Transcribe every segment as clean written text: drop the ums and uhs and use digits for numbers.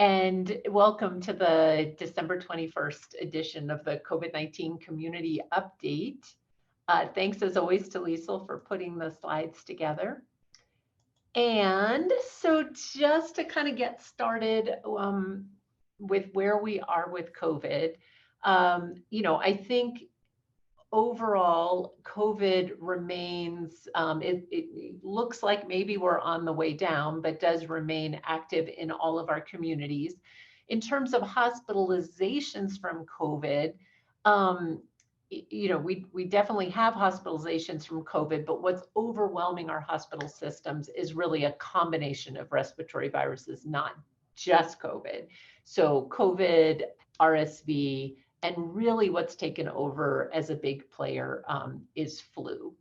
and welcome to the December 21st edition of the COVID-19 Community Update. Thanks as always to Liesl for putting the slides together. And so just to kind of get started with where we are with COVID, I think overall, COVID remains, it looks like maybe we're on the way down, but does remain active in all of our communities. In terms of hospitalizations from COVID, we definitely have hospitalizations from COVID, but what's overwhelming our hospital systems is really a combination of respiratory viruses, not just COVID. So COVID, RSV, and really what's taken over as a big player is flu.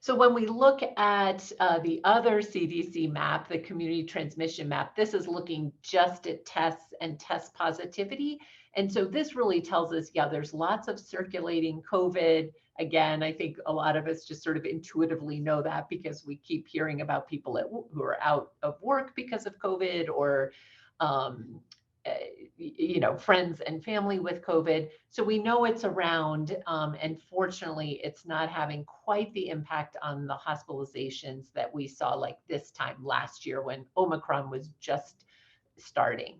So when we look at the other CDC map, the community transmission map, this is looking just at tests and test positivity. And so this really tells us, yeah, there's lots of circulating COVID. Again, I think a lot of us just sort of intuitively know that because we keep hearing about people who are out of work because of COVID, or friends and family with COVID. So we know it's around, and fortunately, it's not having quite the impact on the hospitalizations that we saw like this time last year when Omicron was just starting.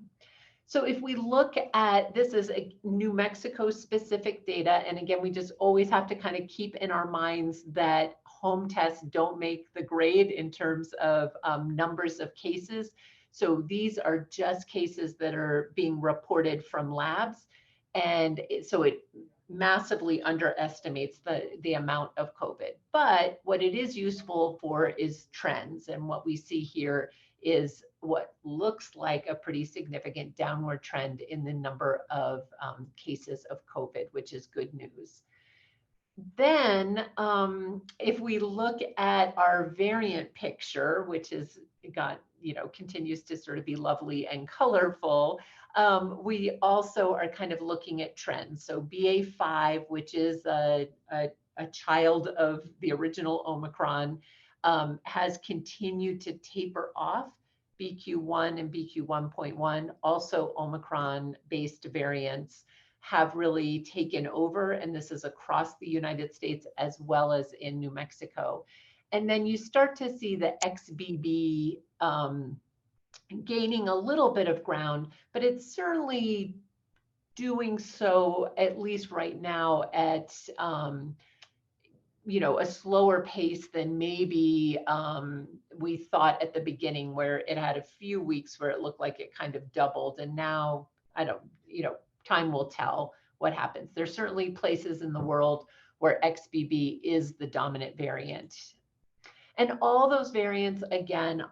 So if we look at, this is a New Mexico specific data, and again, we just always have to kind of keep in our minds that home tests don't make the grade in terms of numbers of cases. So these are just cases that are being reported from labs. And so it massively underestimates the amount of COVID. But what it is useful for is trends. And what we see here is what looks like a pretty significant downward trend in the number of cases of COVID, which is good news. Then if we look at our variant picture, which is continues to sort of be lovely and colorful, we also are kind of looking at trends. So BA.5, which is a child of the original Omicron, has continued to taper off. BQ1 and BQ1.1, also Omicron-based variants, have really taken over, and this is across the United States as well as in New Mexico. And then you start to see the XBB gaining a little bit of ground, but it's certainly doing so, at least right now, at a slower pace than maybe we thought at the beginning, where it had a few weeks where it looked like it kind of doubled, and now time will tell what happens. There's certainly places in the world where XBB is the dominant variant. And all those variants, again,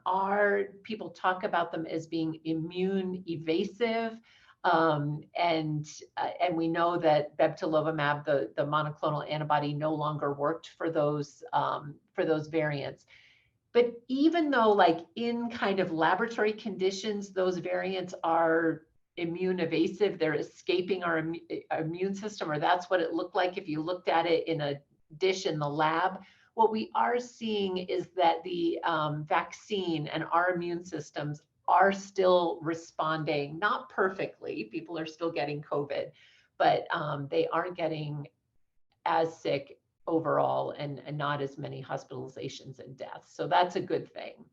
people talk about them as being immune evasive. And we know that bebtelovimab, the monoclonal antibody, no longer worked for those variants. But even though, like in kind of laboratory conditions, those variants are immune evasive, they're escaping our immune system, or that's what it looked like if you looked at it in a dish in the lab. What we are seeing is that the vaccine and our immune systems are still responding, not perfectly. People are still getting COVID, but they aren't getting as sick overall, and not as many hospitalizations and deaths. So that's a good thing.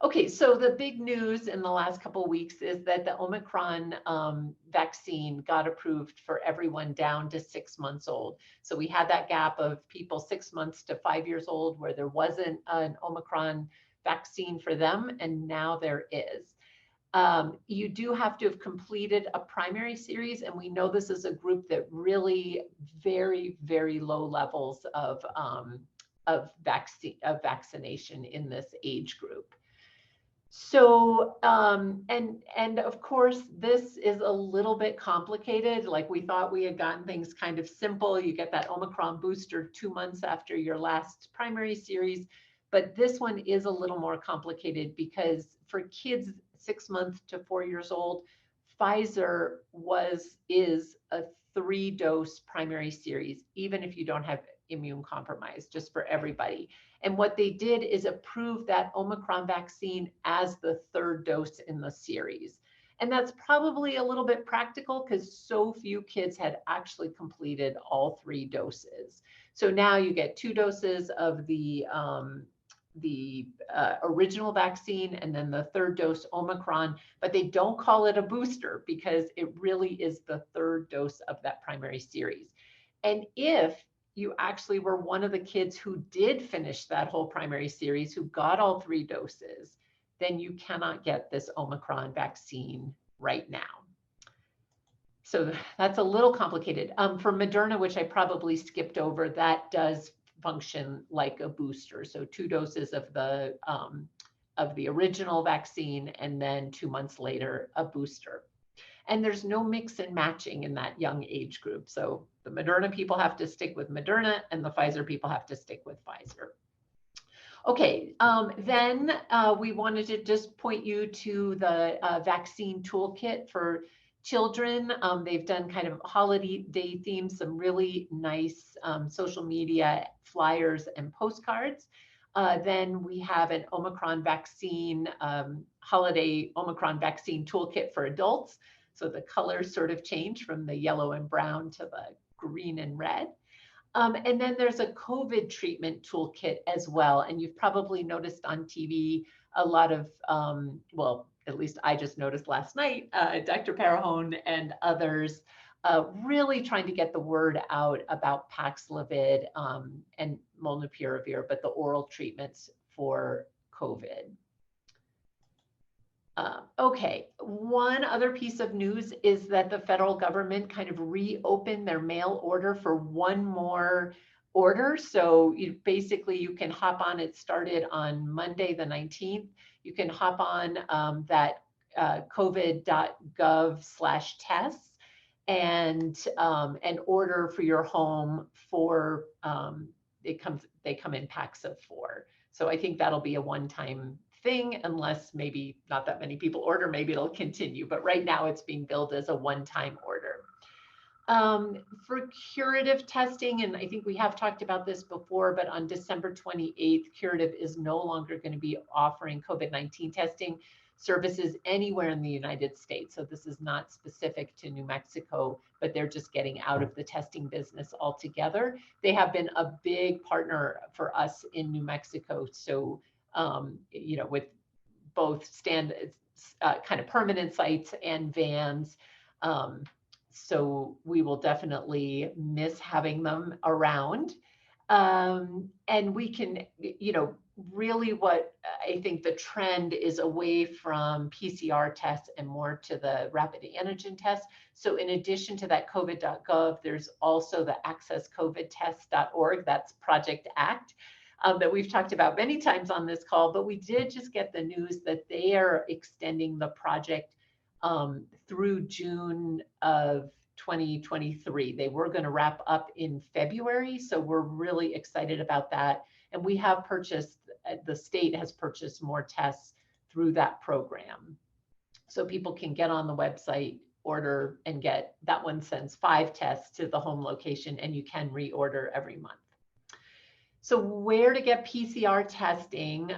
Okay, so the big news in the last couple of weeks is that the Omicron vaccine got approved for everyone down to 6 months old. So we had that gap of people 6 months to 5 years old where there wasn't an Omicron vaccine for them, and now there is. You do have to have completed a primary series, and we know this is a group that really very, very low levels of vaccination in this age group. So, and of course, this is a little bit complicated. Like we thought we had gotten things kind of simple. You get that Omicron booster 2 months after your last primary series, but this one is a little more complicated because for kids 6 months to 4 years old, Pfizer is a 3-dose primary series, even if you don't have immune compromise, just for everybody. And what they did is approve that Omicron vaccine as the 3rd dose in the series. And that's probably a little bit practical because so few kids had actually completed all 3 doses. So now you get 2 doses of the original vaccine and then the 3rd dose Omicron, but they don't call it a booster because it really is the 3rd dose of that primary series. And if you actually were one of the kids who did finish that whole primary series, who got all 3 doses, then you cannot get this Omicron vaccine right now. So that's a little complicated. For Moderna, which I probably skipped over, that does function like a booster. So 2 doses of the original vaccine, and then 2 months later, a booster. And there's no mix and matching in that young age group. So the Moderna people have to stick with Moderna, and the Pfizer people have to stick with Pfizer. Okay, then we wanted to just point you to the vaccine toolkit for children. They've done kind of holiday themes, some really nice social media flyers and postcards. Then we have an Omicron vaccine, holiday Omicron vaccine toolkit for adults. So the colors sort of change from the yellow and brown to the green and red. And then there's a COVID treatment toolkit as well. And you've probably noticed on TV a lot of, well, at least I just noticed last night, Dr. Parahone and others really trying to get the word out about Paxlovid and molnupiravir, but the oral treatments for COVID. Okay, one other piece of news is that the federal government kind of reopened their mail order for one more order. So basically you can hop on, it started on Monday the 19th. You can hop on that covid.gov/tests and order for your home for, they come in packs of 4. So I think that'll be a one-time thing, unless maybe not that many people order, maybe it'll continue, but right now it's being billed as a one-time order. For curative testing, and I think we have talked about this before, but on December 28th, Curative is no longer going to be offering COVID-19 testing services anywhere in the United States. So this is not specific to New Mexico, but they're just getting out of the testing business altogether. They have been a big partner for us in New Mexico. So with both kind of permanent sites and vans. So we will definitely miss having them around. And we can, really what I think the trend is away from PCR tests and more to the rapid antigen tests. So in addition to that covid.gov, there's also the accesscovidtest.org, that's Project ACT. That we've talked about many times on this call, but we did just get the news that they are extending the project through June of 2023. They were going to wrap up in February, so we're really excited about that. And we have purchased, the state has purchased more tests through that program. So people can get on the website, order, and get, that one sends 5 tests to the home location, and you can reorder every month. So where to get PCR testing?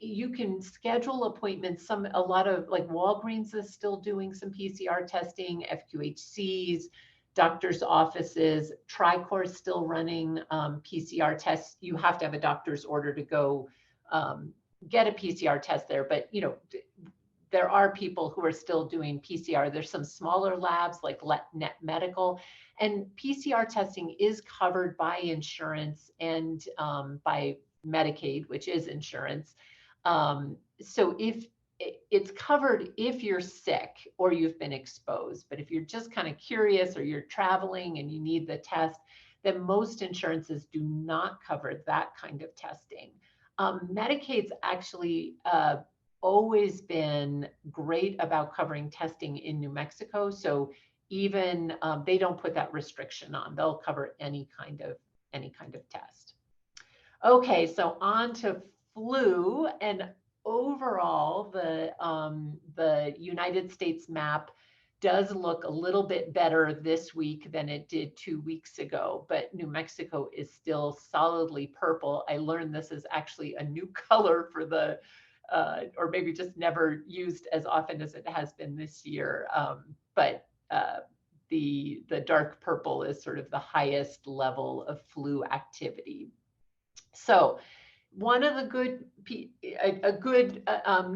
You can schedule appointments. A lot of, like, Walgreens is still doing some PCR testing, FQHCs, doctor's offices, Tricor is still running PCR tests. You have to have a doctor's order to go get a PCR test there, but there are people who are still doing PCR. There's some smaller labs like Net Medical, and PCR testing is covered by insurance and by Medicaid, which is insurance. So if it's covered if you're sick or you've been exposed, but if you're just kind of curious or you're traveling and you need the test, then most insurances do not cover that kind of testing. Medicaid's actually always been great about covering testing in New Mexico. So even they don't put that restriction on. They'll cover any kind of test. Okay, so on to flu, and overall the United States map does look a little bit better this week than it did 2 weeks ago, but New Mexico is still solidly purple. I learned this is actually a new color for the, or maybe just never used as often as it has been this year. But the dark purple is sort of the highest level of flu activity. So one of the good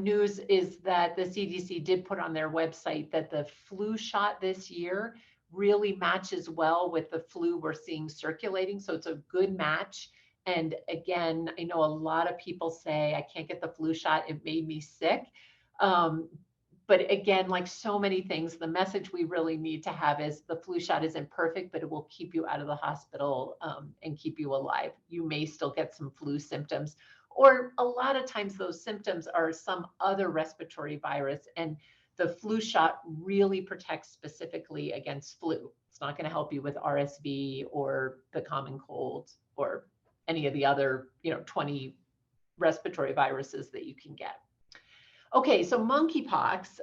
news is that the CDC did put on their website that the flu shot this year really matches well with the flu we're seeing circulating. So it's a good match. And again, I know a lot of people say, I can't get the flu shot, it made me sick. But again, like so many things, the message we really need to have is the flu shot isn't perfect, but it will keep you out of the hospital and keep you alive. You may still get some flu symptoms, or a lot of times those symptoms are some other respiratory virus, and the flu shot really protects specifically against flu. It's not going to help you with RSV or the common cold or any of the other, 20 respiratory viruses that you can get. Okay, so monkeypox,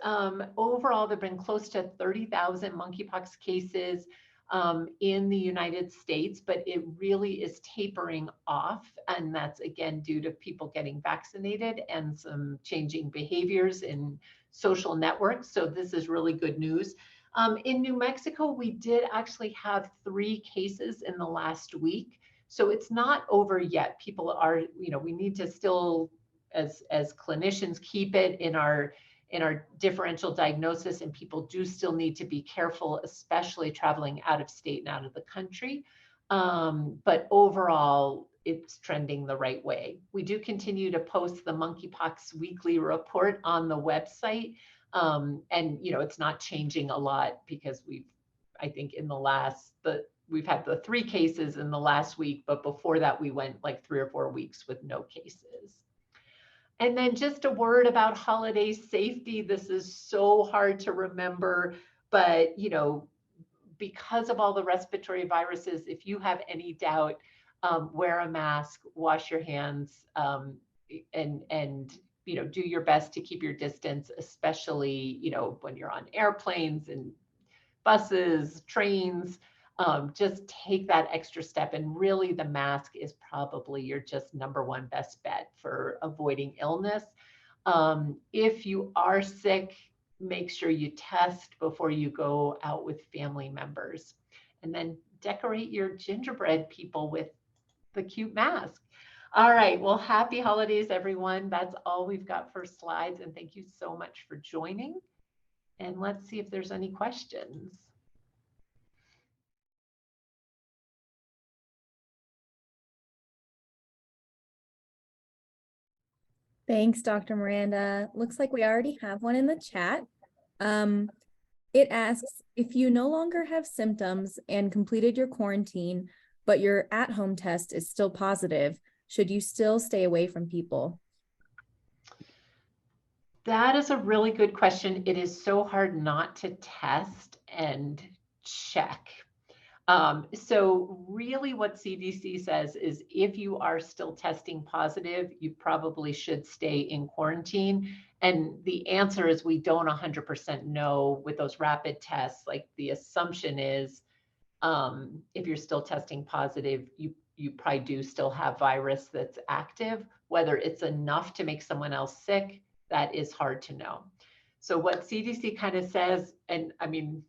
overall, there've been close to 30,000 monkeypox cases in the United States, but it really is tapering off. And that's again, due to people getting vaccinated and some changing behaviors in social networks. So this is really good news. In New Mexico, we did actually have 3 cases in the last week. So it's not over yet. People are, we need to still, as clinicians, keep it in our differential diagnosis, and people do still need to be careful, especially traveling out of state and out of the country. But overall, it's trending the right way. We do continue to post the monkeypox weekly report on the website. And it's not changing a lot because I think we've had the 3 cases in the last week, but before that we went like 3 or 4 weeks with no cases. And then just a word about holiday safety. This is so hard to remember, but because of all the respiratory viruses, if you have any doubt, wear a mask, wash your hands, and do your best to keep your distance, especially when you're on airplanes and buses, trains. Just take that extra step, and really the mask is probably your just #1 best bet for avoiding illness. If you are sick, make sure you test before you go out with family members, and then decorate your gingerbread people with the cute mask. All right, well, happy holidays, everyone. That's all we've got for slides, and thank you so much for joining. And let's see if there's any questions. Thanks, Dr. Miranda. Looks like we already have one in the chat. It asks, if you no longer have symptoms and completed your quarantine, but your at-home test is still positive, should you still stay away from people? That is a really good question. It is so hard not to test and check. So really what CDC says is if you are still testing positive, you probably should stay in quarantine. And the answer is we don't 100% know with those rapid tests. Like the assumption is if you're still testing positive, you probably do still have virus that's active. Whether it's enough to make someone else sick, that is hard to know. So what CDC kind of says, and I mean,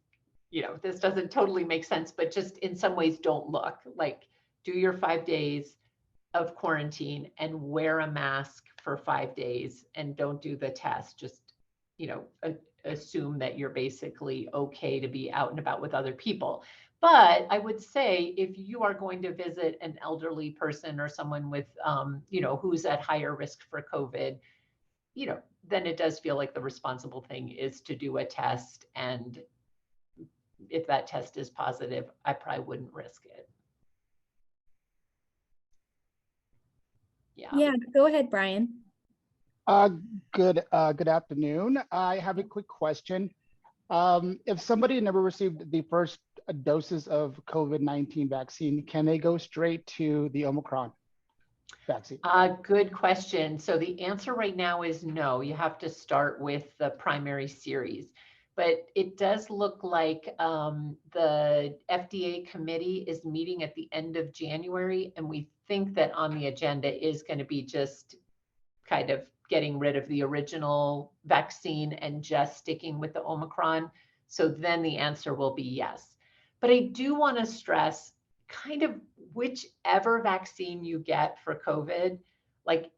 this doesn't totally make sense, but just in some ways don't look. Like do your 5 days of quarantine and wear a mask for 5 days and don't do the test. Just, assume that you're basically okay to be out and about with other people. But I would say if you are going to visit an elderly person or someone with, who's at higher risk for COVID, then it does feel like the responsible thing is to do a test, and if that test is positive, I probably wouldn't risk it. Yeah, go ahead, Brian. Good afternoon. I have a quick question. If somebody never received the first doses of COVID-19 vaccine, can they go straight to the Omicron vaccine? Good question. So the answer right now is no. You have to start with the primary series. but it does look like the FDA committee is meeting at the end of January, and we think that on the agenda is going to be just kind of getting rid of the original vaccine and just sticking with the Omicron. So then the answer will be yes. But I do want to stress, kind of whichever vaccine you get for COVID, like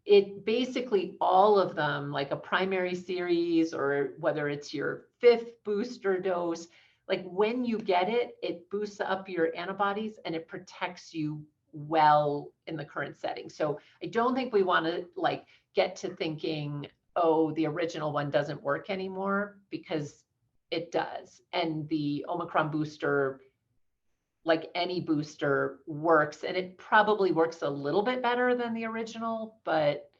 it basically all of them, like a primary series, or whether it's your 5th booster dose, like when you get it, it boosts up your antibodies and it protects you well in the current setting. So I don't think we want to like get to thinking, oh, the original one doesn't work anymore, because it does. And the Omicron booster, like any booster, works, and it probably works a little bit better than the original, but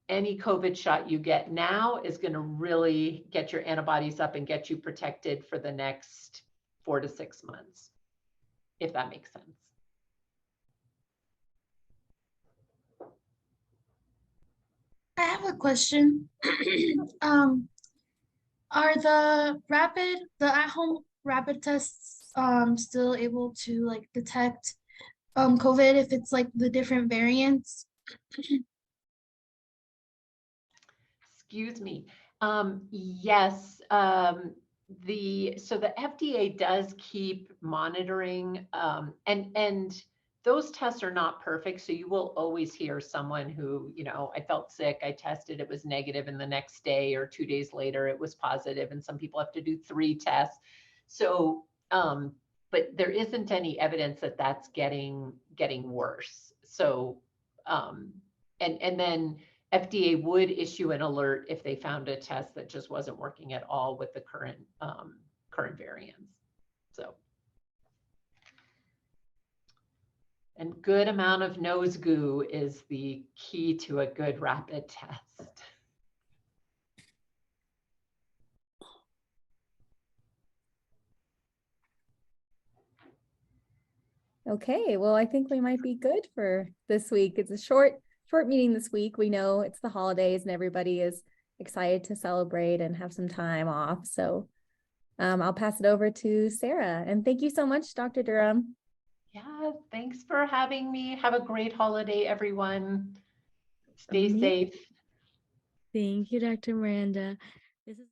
any COVID shot you get now is going to really get your antibodies up and get you protected for the next 4 to 6 months, if that makes sense. I have a question. Are the at-home rapid tests still able to like detect COVID if it's like the different variants? Excuse me. Yes. So the FDA does keep monitoring, and those tests are not perfect. So you will always hear someone who, I felt sick, I tested, it was negative, and the next day or 2 days later it was positive, and some people have to do 3 tests. So, but there isn't any evidence that that's getting worse. So, and then FDA would issue an alert if they found a test that just wasn't working at all with the current variants. So, and good amount of nose goo is the key to a good rapid test. Okay, well, I think we might be good for this week. It's a short meeting this week. We know it's the holidays and everybody is excited to celebrate and have some time off. So I'll pass it over to Sarah. And thank you so much, Dr. Durham. Yeah, thanks for having me. Have a great holiday, everyone. Stay safe. Thank you, Dr. Miranda. This is